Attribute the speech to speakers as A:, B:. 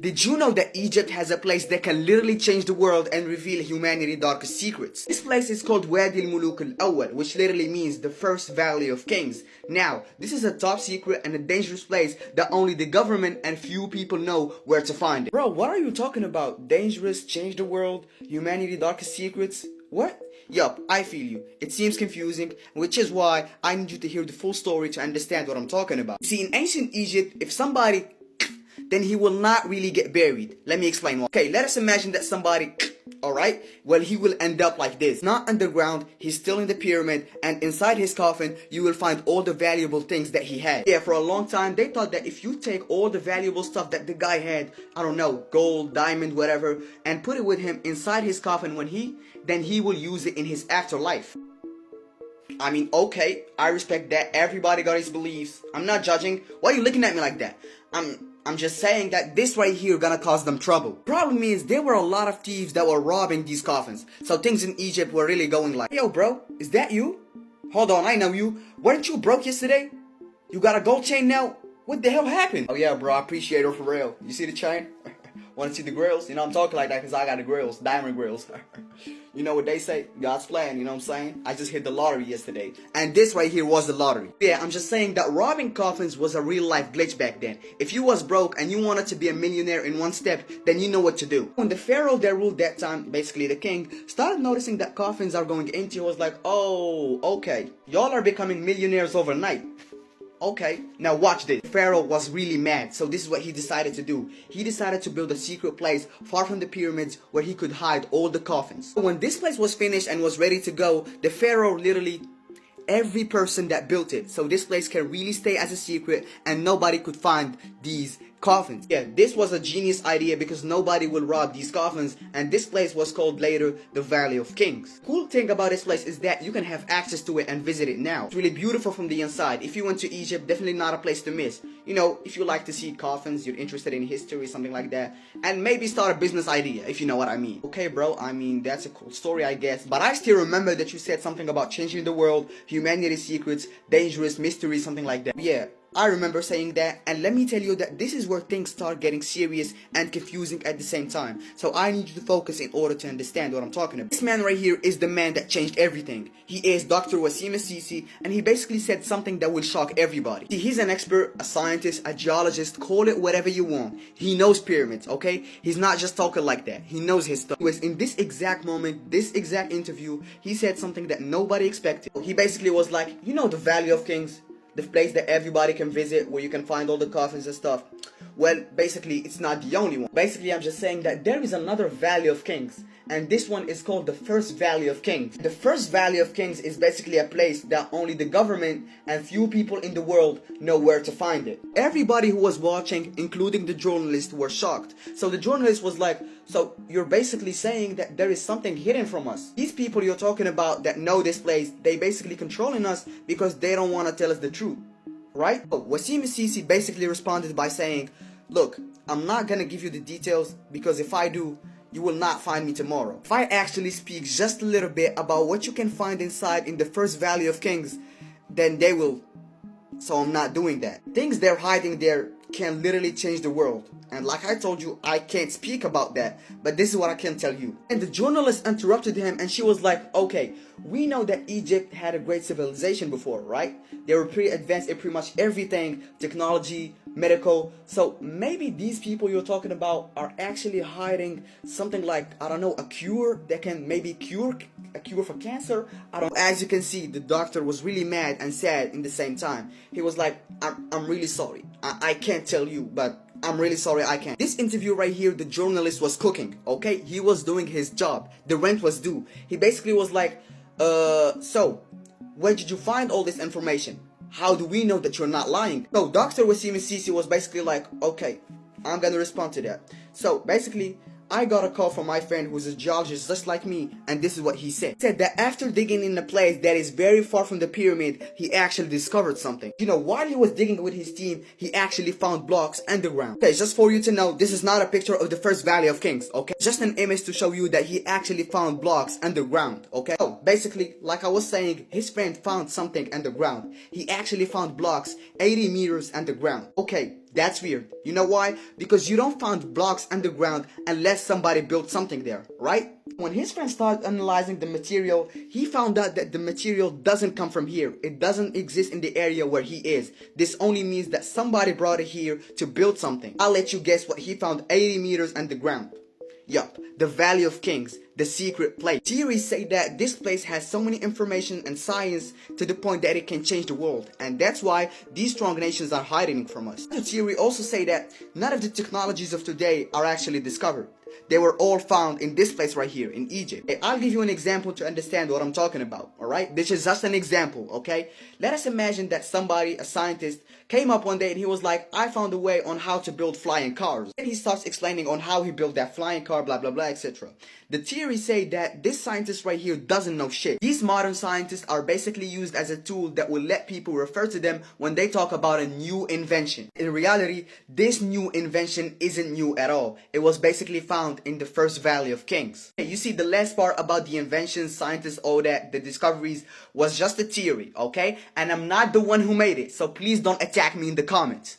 A: Did you know that Egypt has a place that can literally change the world and reveal humanity's darkest secrets? This place is called Wadi al-Muluk al-Awwal, which literally means the first valley of kings. Now, this is a top secret and a dangerous place that only the government and few people know where to find it. Bro, what are you talking about? Dangerous, change the world, humanity's darkest secrets? What? Yup, I feel you. It seems confusing, which is why I need you to hear the full story to understand what I'm talking about. See, in ancient Egypt, if somebody then he will not really get buried. Let me explain why. Okay, let us imagine that somebody, alright, well, he will end up like this. Not underground, he's still in the pyramid, and inside his coffin, you will find all the valuable things that he had. Yeah, for a long time, they thought that if you take all the valuable stuff that the guy had, I don't know, gold, diamond, whatever, and put it with him inside his coffin then he will use it in his afterlife. I mean, okay, I respect that. Everybody got his beliefs. I'm not judging. Why are you looking at me like that? I'm just saying that this right here gonna cause them trouble. Problem is, there were a lot of thieves that were robbing these coffins. So things in Egypt were really going like, yo bro, is that you? Hold on, I know you. Weren't you broke yesterday? You got a gold chain now? What the hell happened? Oh yeah bro, I appreciate it for real. You see the chain? Wanna see the grills? You know I'm talking like that because I got the grills, diamond grills. You know what they say? God's plan, you know what I'm saying? I just hit the lottery yesterday. And this right here was the lottery. Yeah, I'm just saying that robbing coffins was a real life glitch back then. If you was broke and you wanted to be a millionaire in one step, then you know what to do. When the pharaoh that ruled that time, basically the king, started noticing that coffins are going empty, he was like, oh, okay. Y'all are becoming millionaires overnight. Okay, now watch this. Pharaoh was really mad, so this is what he decided to do. He decided to build a secret place far from the pyramids where he could hide all the coffins. When this place was finished and was ready to go, the Pharaoh literally every person that built it, so this place can really stay as a secret and nobody could find these coffins. Yeah, this was a genius idea because nobody will rob these coffins, and this place was called later the Valley of Kings. Cool thing about this place is that you can have access to it and visit it now. It's really beautiful from the inside. If you went to Egypt, definitely not a place to miss. You know, if you like to see coffins, you're interested in history, something like that, and maybe start a business idea, if you know what I mean. Okay bro, I mean, that's a cool story I guess, but I still remember that you said something about changing the world, humanity's secrets, dangerous mysteries, something like that. Yeah, I remember saying that, and let me tell you that this is where things start getting serious and confusing at the same time. So I need you to focus in order to understand what I'm talking about. This man right here is the man that changed everything. He is Dr. Wasim Sisi, and he basically said something that will shock everybody. See, he's an expert, a scientist, a geologist, call it whatever you want. He knows pyramids, okay? He's not just talking like that. He knows his stuff. Anyways, in this exact moment, this exact interview, he said something that nobody expected. He basically was like, you know the Valley of Kings? The place that everybody can visit where you can find all the coffins and stuff. Well, basically, it's not the only one. Basically, I'm just saying that there is another Valley of Kings, and this one is called the First Valley of Kings. The First Valley of Kings is basically a place that only the government and few people in the world know where to find it. Everybody who was watching, including the journalists, were shocked. So the journalist was like, so you're basically saying that there is something hidden from us. These people you're talking about that know this place, they basically controlling us because they don't want to tell us the truth. Right? So Wasim Sisi basically responded by saying, look, I'm not gonna give you the details because if I do, you will not find me tomorrow. If I actually speak just a little bit about what you can find inside in the First Valley of Kings, then they will. So I'm not doing that. Things they're hiding there can literally change the world. And like I told you, I can't speak about that, but this is what I can tell you. And the journalist interrupted him and she was like, okay, we know that Egypt had a great civilization before, right? They were pretty advanced in pretty much everything, technology, medical. So maybe these people you're talking about are actually hiding something like, I don't know, a cure that can maybe cure for cancer. I don't know. As you can see, the doctor was really mad and sad in the same time. He was like, I'm really sorry. I can't tell you, but I'm really sorry I can't. This interview right here, the journalist was cooking, okay? He was doing his job. The rent was due. He basically was like, so, where did you find all this information? How do we know that you're not lying? So, Dr. Wasim Sisi was basically like, okay, I'm gonna respond to that. So, basically, I got a call from my friend who's a geologist just like me, and this is what he said. He said that after digging in a place that is very far from the pyramid, he actually discovered something. You know, while he was digging with his team, he actually found blocks underground. Okay, just for you to know, this is not a picture of the First Valley of Kings, okay? Just an image to show you that he actually found blocks underground, okay? So, basically, like I was saying, his friend found something underground. He actually found blocks 80 meters underground. Okay, That's weird. You know why? Because you don't find blocks underground unless somebody built something there, right? When his friend started analyzing the material, he found out that the material doesn't come from here. It doesn't exist in the area where he is. This only means that somebody brought it here to build something. I'll let you guess what he found 80 meters underground. Yup, the Valley of Kings, the secret place. Theories say that this place has so many information and science to the point that it can change the world, and that's why these strong nations are hiding from us. The theory also say that none of the technologies of today are actually discovered. They were all found in this place right here in Egypt. Hey, I'll give you an example to understand what I'm talking about, alright? This is just an example, okay? Let us imagine that somebody, a scientist, came up one day and he was like, I found a way on how to build flying cars. And he starts explaining on how he built that flying car, blah, blah, blah, etc. The theories say that this scientist right here doesn't know shit. These modern scientists are basically used as a tool that will let people refer to them when they talk about a new invention. In reality, this new invention isn't new at all. It was basically found in the first Valley of Kings. You see, the last part about the inventions, scientists, all that, the discoveries, was just a theory, okay? And I'm not the one who made it, so please don't attack me in the comments.